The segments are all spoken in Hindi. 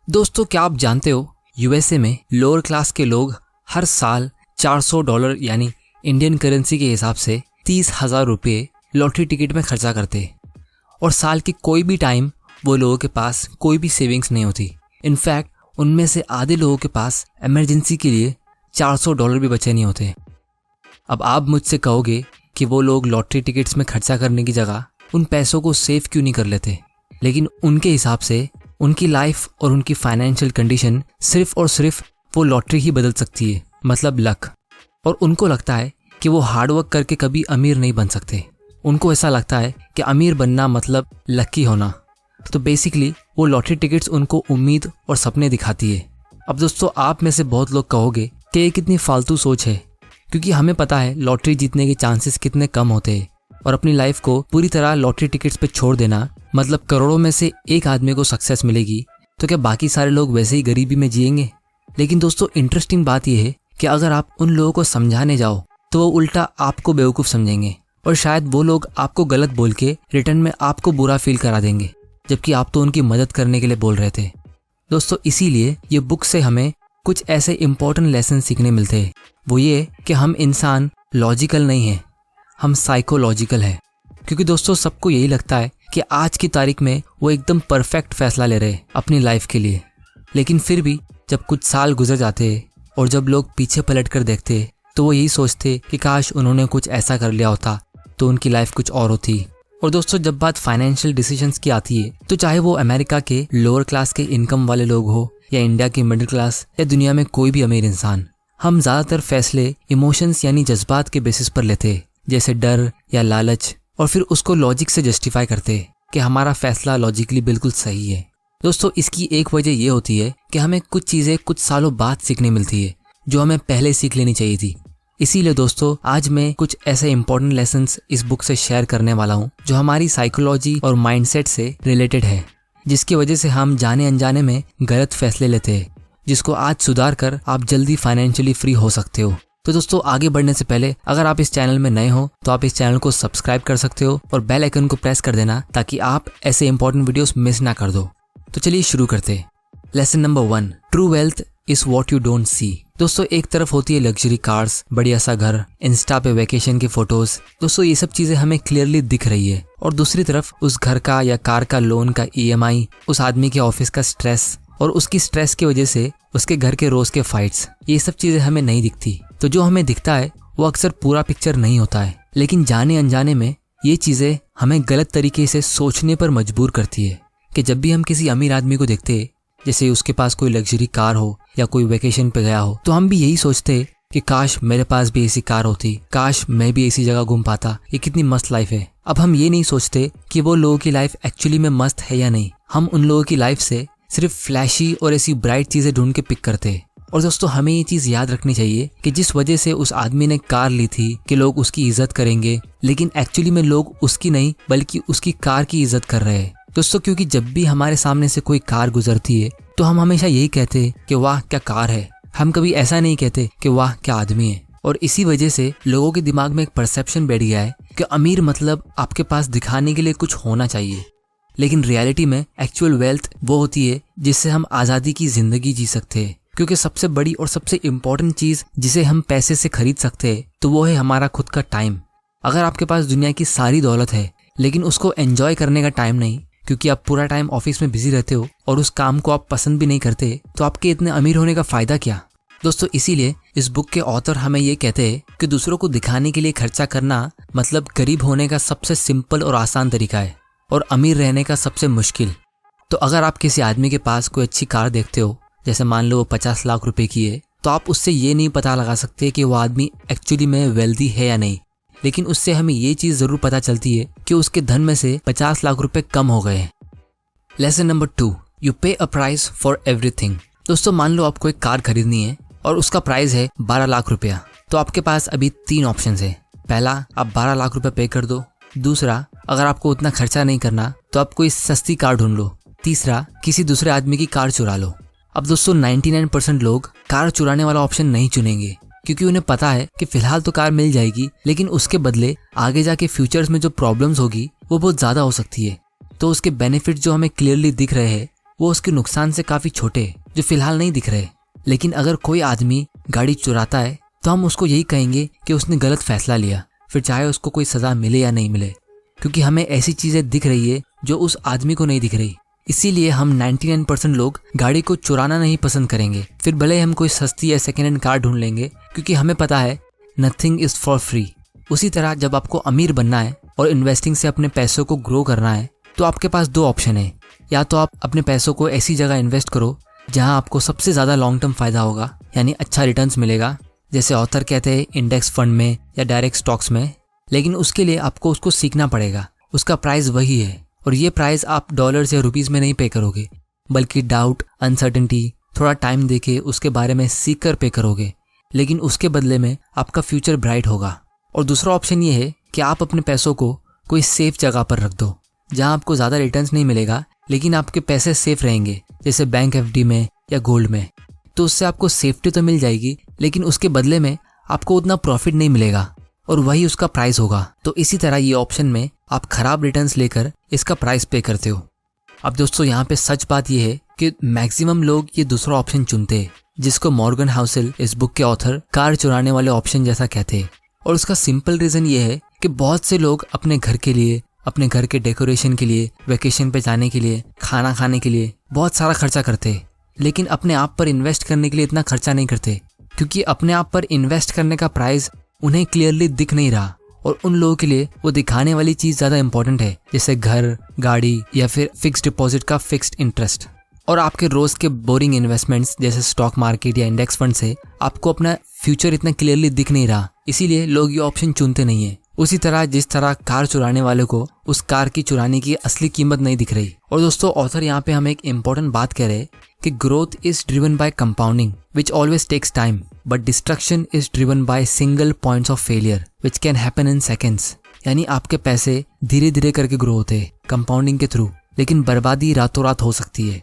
दोस्तों, क्या आप जानते हो यूएसए में लोअर क्लास के लोग हर साल $400 यानी इंडियन करेंसी के हिसाब से 30,000 रुपये लॉटरी टिकट में खर्चा करते हैं और साल के कोई भी टाइम वो लोगों के पास कोई भी सेविंग्स नहीं होती। इनफैक्ट उनमें से आधे लोगों के पास इमरजेंसी के लिए $400 भी बचे नहीं होते। अब आप मुझसे कहोगे कि वो लोग लॉटरी टिकट्स में खर्चा करने की जगह उन पैसों को सेव क्यों नहीं कर लेते, लेकिन उनके हिसाब से उनकी लाइफ और उनकी फाइनेंशियल कंडीशन सिर्फ और सिर्फ वो लॉटरी ही बदल सकती है, मतलब लक। और उनको लगता है कि वो हार्डवर्क करके कभी अमीर नहीं बन सकते। उनको ऐसा लगता है कि अमीर बनना मतलब लकी होना। तो बेसिकली वो लॉटरी टिकट्स उनको उम्मीद और सपने दिखाती है। अब दोस्तों, आप में से बहुत लोग कहोगे कि ये कितनी फालतू सोच है, क्योंकि हमें पता है लॉटरी जीतने के चांसेस कितने कम होते हैं और अपनी लाइफ को पूरी तरह लॉटरी टिकट्स पे छोड़ देना मतलब करोड़ों में से एक आदमी को सक्सेस मिलेगी, तो क्या बाकी सारे लोग वैसे ही गरीबी में जिएंगे? लेकिन दोस्तों, इंटरेस्टिंग बात यह है कि अगर आप उन लोगों को समझाने जाओ तो वो उल्टा आपको बेवकूफ़ समझेंगे और शायद वो लोग आपको गलत बोल के रिटर्न में आपको बुरा फील करा देंगे, जबकि आप तो उनकी मदद करने के लिए बोल रहे थे। दोस्तों, इसीलिए ये बुक से हमें कुछ ऐसे इंपॉर्टेंट लेसन सीखने मिलते हैं। वो ये कि हम इंसान लॉजिकल नहीं हैं, हम साइकोलॉजिकल हैं। क्योंकि दोस्तों, सबको यही लगता है कि आज की तारीख में वो एकदम परफेक्ट फैसला ले रहे हैं अपनी लाइफ के लिए, लेकिन फिर भी जब कुछ साल गुजर जाते हैं और जब लोग पीछे पलट कर देखते हैं तो वो यही सोचते कि काश उन्होंने कुछ ऐसा कर लिया होता तो उनकी लाइफ कुछ और होती। और दोस्तों, जब बात फाइनेंशियल डिसीजंस की आती है तो चाहे वो अमेरिका के लोअर क्लास के इनकम वाले लोग हो या इंडिया के मिडिल क्लास या दुनिया में कोई भी अमीर इंसान, हम ज़्यादातर फैसले इमोशंस यानी जज्बात के बेसिस पर लेते हैं, जैसे डर या लालच, और फिर उसको लॉजिक से जस्टिफाई करते हैं कि हमारा फैसला लॉजिकली बिल्कुल सही है। दोस्तों, इसकी एक वजह ये होती है कि हमें कुछ चीज़ें कुछ सालों बाद सीखने मिलती है जो हमें पहले सीख लेनी चाहिए थी। इसीलिए दोस्तों, आज मैं कुछ ऐसे इंपॉर्टेंट लेसन्स इस बुक से शेयर करने वाला हूँ जो हमारी साइकोलॉजी और माइंडसेट से रिलेटेड है, जिसकी वजह से हम जाने अनजाने में गलत फैसले लेते हैं, जिसको आज सुधार कर आप जल्दी फाइनेंशियली फ्री हो सकते हो। तो दोस्तों, आगे बढ़ने से पहले अगर आप इस चैनल में नए हो तो आप इस चैनल को सब्सक्राइब कर सकते हो और बेल आइकन को प्रेस कर देना ताकि आप ऐसे इंपॉर्टेंट वीडियोस मिस ना कर दो। तो चलिए शुरू करते हैं। Lesson number 1, true wealth is what you don't see. दोस्तों, एक तरफ होती है लग्जरी कार्स, बढ़िया सा घर, इंस्टा पे वैकेशन की फोटोज। दोस्तों, ये सब चीजें हमें क्लियरली दिख रही है, और दूसरी तरफ उस घर का या कार का लोन का EMI, उस आदमी के ऑफिस का स्ट्रेस और उसकी स्ट्रेस की वजह से उसके घर के रोज के फाइट्स, ये सब चीजें हमें नहीं दिखती। तो जो हमें दिखता है वो अक्सर पूरा पिक्चर नहीं होता है, लेकिन जाने अनजाने में ये चीजें हमें गलत तरीके से सोचने पर मजबूर करती है कि जब भी हम किसी अमीर आदमी को देखते हैं, जैसे उसके पास कोई लग्जरी कार हो या कोई वेकेशन पे गया हो, तो हम भी यही सोचते हैं कि काश मेरे पास भी ऐसी कार होती, काश मैं भी ऐसी जगह घूम पाता, ये कितनी मस्त लाइफ है। अब हम ये नहीं सोचते कि वो लोगों की लाइफ एक्चुअली में मस्त है या नहीं। हम उन लोगों की लाइफ से सिर्फ फ्लैशी और ऐसी ब्राइट चीजें ढूंढ के पिक करते हैं। और दोस्तों, हमें ये चीज याद रखनी चाहिए कि जिस वजह से उस आदमी ने कार ली थी कि लोग उसकी इज्जत करेंगे, लेकिन एक्चुअली में लोग उसकी नहीं बल्कि उसकी कार की इज्जत कर रहे हैं। दोस्तों, क्योंकि जब भी हमारे सामने से कोई कार गुजरती है तो हम हमेशा यही कहते हैं कि वाह क्या कार है। हम कभी ऐसा नहीं कहते कि वाह क्या आदमी है। और इसी वजह से लोगों के दिमाग में एक परसेप्शन बैठ गया है कि अमीर मतलब आपके पास दिखाने के लिए कुछ होना चाहिए, लेकिन रियलिटी में एक्चुअल वेल्थ वो होती है जिससे हम आज़ादी की जिंदगी जी सकते हैं। क्योंकि सबसे बड़ी और सबसे इम्पोर्टेंट चीज जिसे हम पैसे से खरीद सकते हैं तो वो है हमारा खुद का टाइम। अगर आपके पास दुनिया की सारी दौलत है लेकिन उसको एंजॉय करने का टाइम नहीं, क्योंकि आप पूरा टाइम ऑफिस में बिजी रहते हो और उस काम को आप पसंद भी नहीं करते, तो आपके इतने अमीर होने का फायदा क्या? दोस्तों, इसीलिए इस बुक के ऑथर हमें ये कहते हैं कि दूसरों को दिखाने के लिए खर्चा करना मतलब गरीब होने का सबसे सिंपल और आसान तरीका है और अमीर रहने का सबसे मुश्किल। तो अगर आप किसी आदमी के पास कोई अच्छी कार देखते हो, जैसे मान लो वो 50 लाख रुपए की है, तो आप उससे ये नहीं पता लगा सकते कि वो आदमी एक्चुअली में वेल्दी है या नहीं, लेकिन उससे हमें ये चीज जरूर पता चलती है कि उसके धन में से 50 लाख रुपए कम हो गए हैं। लेसन नंबर 2, यू पे अ प्राइस फॉर एवरीथिंग। दोस्तों, मान लो आपको एक कार खरीदनी है और उसका प्राइस है 12 लाख रुपया, तो आपके पास अभी 3 ऑप्शन है। पहला, आप 12 लाख रुपए पे कर दो। दूसरा, अगर आपको उतना खर्चा नहीं करना तो आप कोई सस्ती कार ढूंढ लो। तीसरा, किसी दूसरे आदमी की कार चुरा लो। अब दोस्तों, 99% लोग कार चुराने वाला ऑप्शन नहीं चुनेंगे, क्योंकि उन्हें पता है कि फिलहाल तो कार मिल जाएगी, लेकिन उसके बदले आगे जाके फ्यूचर्स में जो प्रॉब्लम्स होगी वो बहुत ज्यादा हो सकती है। तो उसके बेनिफिट जो हमें क्लियरली दिख रहे हैं वो उसके नुकसान से काफ़ी छोटे जो फिलहाल नहीं दिख रहे। लेकिन अगर कोई आदमी गाड़ी चुराता है तो हम उसको यही कहेंगे कि उसने गलत फैसला लिया, फिर चाहे उसको कोई सज़ा मिले या नहीं मिले, क्योंकि हमें ऐसी चीज़ें दिख रही है जो उस आदमी को नहीं दिख रही। इसीलिए हम 99% लोग गाड़ी को चुराना नहीं पसंद करेंगे, फिर भले ही हम कोई सस्ती या सेकेंड हैंड कार ढूंढ लेंगे, क्योंकि हमें पता है नथिंग इज़ फॉर फ्री। उसी तरह जब आपको अमीर बनना है और इन्वेस्टिंग से अपने पैसों को ग्रो करना है तो आपके पास दो ऑप्शन है। या तो आप अपने पैसों को ऐसी जगह इन्वेस्ट करो जहां आपको सबसे ज़्यादा लॉन्ग टर्म फ़ायदा होगा, यानी अच्छा रिटर्न्स मिलेगा, जैसे ऑथर कहते हैं इंडेक्स फंड में या डायरेक्ट स्टॉक्स में। लेकिन उसके लिए आपको उसको सीखना पड़ेगा। उसका प्राइस वही है और ये प्राइस आप डॉलर्स या रुपीज़ में नहीं पे करोगे, बल्कि डाउट, अनसर्टेनिटी, थोड़ा टाइम देके उसके बारे में सीख कर पे करोगे। लेकिन उसके बदले में आपका फ्यूचर ब्राइट होगा। और दूसरा ऑप्शन ये है कि आप अपने पैसों को कोई सेफ जगह पर रख दो जहां आपको ज़्यादा रिटर्न्स नहीं मिलेगा, लेकिन आपके पैसे सेफ रहेंगे, जैसे बैंक एफडी में या गोल्ड में। तो उससे आपको सेफ्टी तो मिल जाएगी, लेकिन उसके बदले में आपको उतना प्रॉफिट नहीं मिलेगा और वही उसका प्राइस होगा। तो इसी तरह ये ऑप्शन में आप खराब रिटर्न्स लेकर इसका प्राइस पे करते हो। अब दोस्तों यहाँ पे सच बात यह है कि मैक्सिमम लोग ये दूसरा ऑप्शन चुनते हैं, जिसको मॉर्गन हाउसेल इस बुक के ऑथर कार चुराने वाले ऑप्शन जैसा कहते हैं। और उसका सिंपल रीज़न ये है कि बहुत से लोग अपने घर के लिए, अपने घर के डेकोरेशन के लिए, वेकेशन पे जाने के लिए, खाना खाने के लिए बहुत सारा खर्चा करते हैं, लेकिन अपने आप पर इन्वेस्ट करने के लिए इतना खर्चा नहीं करते, क्योंकि अपने आप पर इन्वेस्ट करने का प्राइस उन्हें क्लियरली दिख नहीं रहा। और उन लोगों के लिए वो दिखाने वाली चीज़ ज़्यादा इंपॉर्टेंट है, जैसे घर, गाड़ी या फिर फिक्स्ड डिपॉजिट का फिक्स्ड इंटरेस्ट। और आपके रोज़ के बोरिंग इन्वेस्टमेंट्स जैसे स्टॉक मार्केट या इंडेक्स फंड से आपको अपना फ्यूचर इतना क्लियरली दिख नहीं रहा, इसीलिए लोग ये ऑप्शन चुनते नहीं है। उसी तरह जिस तरह कार चुराने वाले को उस कार की चुराने की असली कीमत नहीं दिख रही। और दोस्तों ऑथर यहाँ पे हमें एक इम्पोर्टेंट बात कह रहे हैं कि growth is driven by compounding which always takes time, but destruction is driven by single points of failure which can happen in seconds. यानी आपके पैसे धीरे धीरे करके ग्रो होते हैं कंपाउंडिंग के थ्रू, लेकिन बर्बादी रातों रात हो सकती है।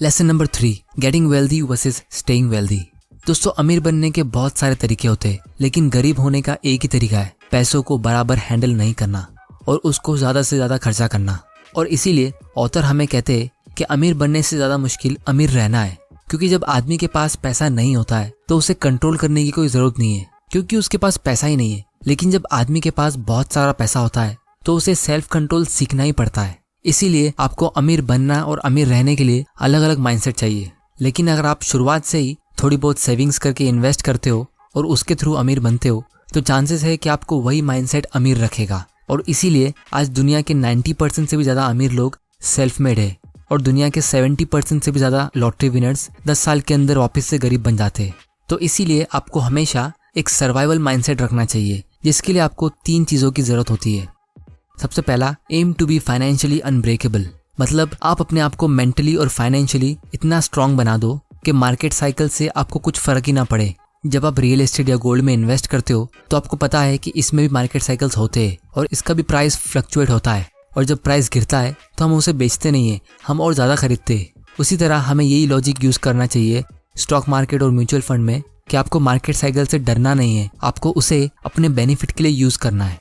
Lesson number 3, getting wealthy versus staying wealthy. दोस्तों अमीर बनने के बहुत सारे तरीके होते हैं, लेकिन गरीब होने का एक ही तरीका है, पैसों को बराबर हैंडल नहीं करना और उसको ज़्यादा से ज़्यादा खर्चा करना। और इसीलिए ऑथर हमें कहते हैं कि अमीर बनने से ज़्यादा मुश्किल अमीर रहना है, क्योंकि जब आदमी के पास पैसा नहीं होता है तो उसे कंट्रोल करने की कोई ज़रूरत नहीं है, क्योंकि उसके पास पैसा ही नहीं है। लेकिन जब आदमी के पास बहुत सारा पैसा होता है तो उसे सेल्फ कंट्रोल सीखना ही पड़ता है। इसीलिए आपको अमीर बनना और अमीर रहने के लिए अलग अलग माइंडसेट चाहिए। लेकिन अगर आप शुरुआत से ही थोड़ी बहुत सेविंग्स करके इन्वेस्ट करते हो और उसके थ्रू अमीर बनते हो, तो चांसेस है कि आपको वही माइंडसेट अमीर रखेगा। और इसीलिए आज दुनिया के 90% से भी ज़्यादा अमीर लोग सेल्फ मेड है और दुनिया के 70% से भी ज़्यादा लॉटरी विनर्स 10 साल के अंदर वापस से गरीब बन जाते हैं। तो इसीलिए आपको हमेशा एक सर्वाइवल माइंडसेट रखना चाहिए, जिसके लिए आपको 3 चीज़ों की ज़रूरत होती है। सबसे पहला, aim to be financially unbreakable, मतलब आप अपने आप को मेंटली और फाइनेंशियली इतना स्ट्रांग बना दो कि मार्केट साइकिल से आपको कुछ फर्क ही ना पड़े। जब आप रियल एस्टेट या गोल्ड में इन्वेस्ट करते हो तो आपको पता है कि इसमें भी मार्केट साइकिल्स होते हैं और इसका भी प्राइस फ्लक्चुएट होता है, और जब प्राइस गिरता है तो हम उसे बेचते नहीं है, हम और ज़्यादा खरीदते हैं। उसी तरह हमें यही लॉजिक यूज़ करना चाहिए स्टॉक मार्केट और म्यूचुअल फंड में कि आपको मार्केट साइकिल से डरना नहीं है, आपको उसे अपने बेनिफिट के लिए यूज़ करना है।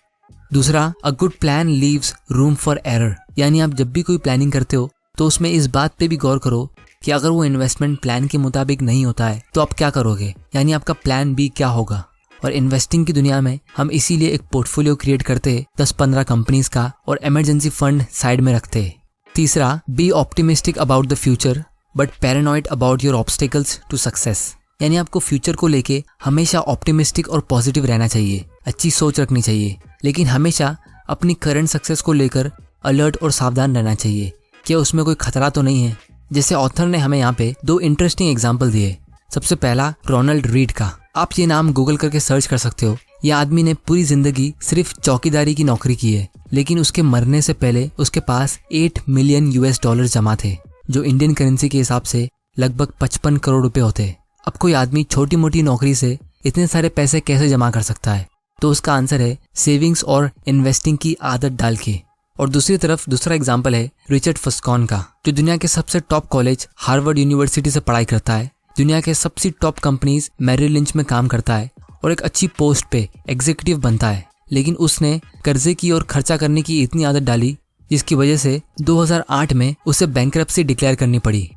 दूसरा, a good plan leaves room for error, यानी आप जब भी कोई प्लानिंग करते हो तो उसमें इस बात पे भी गौर करो कि अगर वो इन्वेस्टमेंट प्लान के मुताबिक नहीं होता है तो आप क्या करोगे, यानी आपका प्लान बी क्या होगा। और इन्वेस्टिंग की दुनिया में हम इसीलिए एक पोर्टफोलियो क्रिएट करते हैं 10-15 कंपनीज का और इमरजेंसी फंड साइड में रखते हैं। तीसरा, be optimistic about the future but paranoid about your obstacles to success, यानी आपको फ्यूचर को लेके हमेशा ऑप्टिमिस्टिक और पॉजिटिव रहना चाहिए, अच्छी सोच रखनी चाहिए, लेकिन हमेशा अपनी करंट सक्सेस को लेकर अलर्ट और सावधान रहना चाहिए कि उसमें कोई खतरा तो नहीं है। जैसे ऑथर ने हमें यहाँ पे 2 इंटरेस्टिंग एग्जाम्पल दिए। सबसे पहला, रोनाल्ड रीड का। आप ये नाम गूगल करके सर्च कर सकते हो। यह आदमी ने पूरी जिंदगी सिर्फ चौकीदारी की नौकरी की है, लेकिन उसके मरने से पहले उसके पास $8 मिलियन जमा थे, जो इंडियन करेंसी के हिसाब से लगभग 55 करोड़ रुपए होते। अब कोई आदमी छोटी मोटी नौकरी से इतने सारे पैसे कैसे जमा कर सकता है? तो उसका आंसर है सेविंग्स और इन्वेस्टिंग की आदत डाल के। और दूसरी तरफ दूसरा एग्जाम्पल है रिचर्ड फस्कॉन का, जो दुनिया के सबसे टॉप कॉलेज हार्वर्ड यूनिवर्सिटी से पढ़ाई करता है, दुनिया के सबसे टॉप कंपनीज मैरिल लिंच में काम करता है और एक अच्छी पोस्ट पे एग्जीक्यूटिव बनता है। लेकिन उसने कर्जे की और खर्चा करने की इतनी आदत डाली जिसकी वजह से 2008 में उसे बैंकरप्सी डिक्लेयर करनी पड़ी।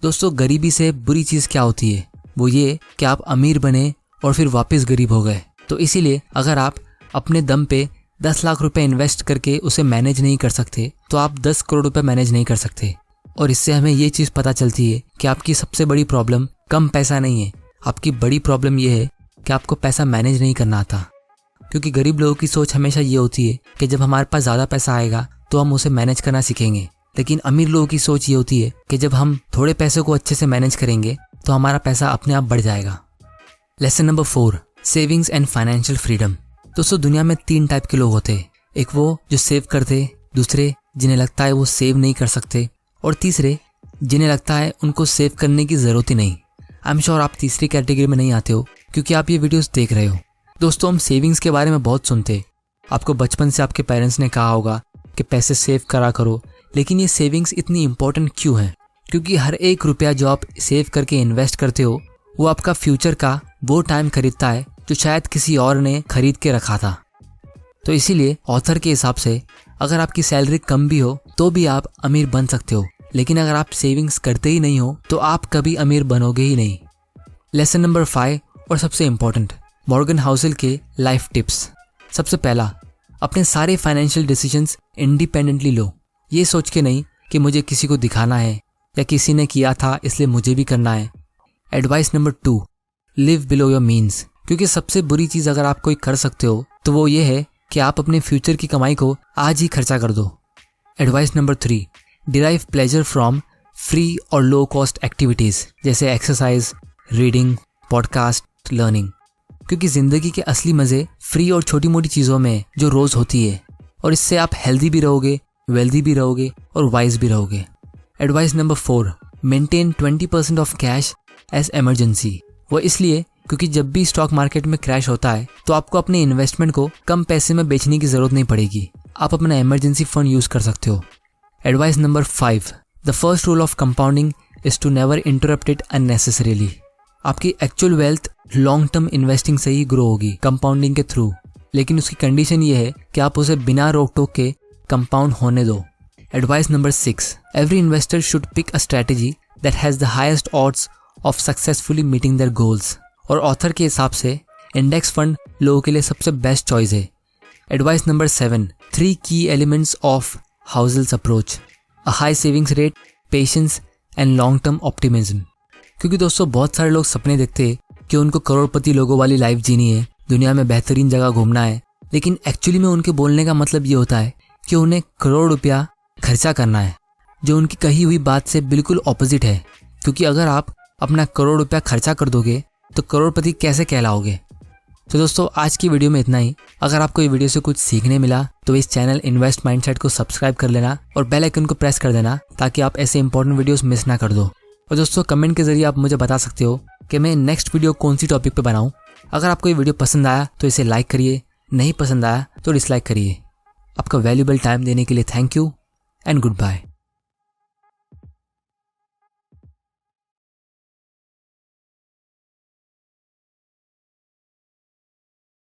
दोस्तों, गरीबी से बुरी चीज़ क्या होती है, वो ये कि आप अमीर बने और फिर वापस गरीब हो गए। तो इसीलिए अगर आप अपने दम पे 10 लाख रुपए इन्वेस्ट करके उसे मैनेज नहीं कर सकते तो आप 10 करोड़ रुपए मैनेज नहीं कर सकते। और इससे हमें ये चीज़ पता चलती है कि आपकी सबसे बड़ी प्रॉब्लम कम पैसा नहीं है, आपकी बड़ी प्रॉब्लम ये है कि आपको पैसा मैनेज नहीं करना आता। क्योंकि गरीब लोगों की सोच हमेशा ये होती है कि जब हमारे पास ज़्यादा पैसा आएगा तो हम उसे मैनेज करना सीखेंगे, लेकिन अमीर लोगों की सोच ये होती है कि जब हम थोड़े पैसे को अच्छे से मैनेज करेंगे तो हमारा पैसा अपने आप बढ़ जाएगा। Lesson number 4, savings and financial freedom. दोस्तों, दुनिया में 3 टाइप के लोग होते हैं। एक वो जो सेव करते, दूसरे जिन्हें लगता है वो सेव नहीं कर सकते, और तीसरे जिन्हें लगता है उनको सेव करने की ज़रूरत ही नहीं। आई एम श्योर आप तीसरी कैटेगरी में नहीं आते हो क्योंकि आप ये वीडियोस देख रहे हो। दोस्तों, हम सेविंग्स के बारे में बहुत सुनते। आपको बचपन से आपके पेरेंट्स ने कहा होगा कि पैसे सेव करा करो, लेकिन ये सेविंग्स इतनी इंपॉर्टेंट क्यों है? क्योंकि हर एक रुपया जो आप सेव करके इन्वेस्ट करते हो वो आपका फ्यूचर का वो टाइम खरीदता है जो शायद किसी और ने खरीद के रखा था। तो इसीलिए ऑथर के हिसाब से अगर आपकी सैलरी कम भी हो तो भी आप अमीर बन सकते हो, लेकिन अगर आप सेविंग्स करते ही नहीं हो तो आप कभी अमीर बनोगे ही नहीं। लेसन नंबर 5 और सबसे इम्पोर्टेंट, मॉर्गन हाउसेल के लाइफ टिप्स। सबसे पहला, अपने सारे फाइनेंशियल डिसीजंस इंडिपेंडेंटली लो, ये सोच के नहीं कि मुझे किसी को दिखाना है या किसी ने किया था इसलिए मुझे भी करना है। Advice number 2, live below your means. क्योंकि सबसे बुरी चीज़ अगर आप कोई कर सकते हो तो वो ये है कि आप अपने फ्यूचर की कमाई को आज ही खर्चा कर दो। Advice number 3, derive pleasure from free और लो कॉस्ट एक्टिविटीज़ जैसे एक्सरसाइज, रीडिंग, पॉडकास्ट, लर्निंग। क्योंकि ज़िंदगी के असली मज़े फ्री और छोटी मोटी चीज़ों में जो रोज़ होती है, और इससे आप हेल्दी भी रहोगे, वेल्दी भी रहोगे और वाइज भी रहोगे। Advice number 4, maintain 20% of cash as emergency. वो इसलिए क्योंकि जब भी स्टॉक मार्केट में क्रैश होता है तो आपको अपने इन्वेस्टमेंट को कम पैसे में बेचने की ज़रूरत नहीं पड़ेगी, आप अपना इमरजेंसी फंड यूज़ कर सकते हो। Advice number 5, the first rule of compounding is to never interrupt it unnecessarily. आपकी actual wealth long term investing से ही ग्रो होगी, कंपाउंडिंग के थ्रू, लेकिन उसकी कंडीशन ये है कि आप उसे बिना रोक टोक के कंपाउंड होने दो। Advice number 6, every investor should pick a strategy that has the highest odds of successfully meeting their goals. और ऑथर के हिसाब से इंडेक्स फंड लोगों के लिए सबसे बेस्ट चॉइस है। Advice number 7, 3 key elements of Housel's approach, a high savings rate, patience and long term optimism. क्योंकि दोस्तों, बहुत सारे लोग सपने देखते हैं कि उनको करोड़पति लोगों वाली लाइफ जीनी है, दुनिया में बेहतरीन जगह घूमना है, लेकिन एक्चुअली में उनके बोलने का मतलब ये होता है कि उन्हें करोड़ रुपया खर्चा करना है, जो उनकी कही हुई बात से बिल्कुल ऑपोजिट है। क्योंकि अगर आप अपना करोड़ रुपया खर्चा कर दोगे तो करोड़पति कैसे कहलाओगे? तो दोस्तों, आज की वीडियो में इतना ही। अगर आपको ये वीडियो से कुछ सीखने मिला तो इस चैनल इन्वेस्ट माइंडसेट को सब्सक्राइब कर लेना और बेल आइकन को प्रेस कर देना ताकि आप ऐसे इंपॉर्टेंट वीडियोस मिस ना कर दो। और दोस्तों, कमेंट के जरिए आप मुझे बता सकते हो कि मैं नेक्स्ट वीडियो कौन सी टॉपिक पे बनाऊं। अगर आपको ये वीडियो पसंद आया तो इसे लाइक करिए, नहीं पसंद आया तो डिसलाइक करिए। आपका वैल्यूएबल टाइम देने के लिए thank you and good bye.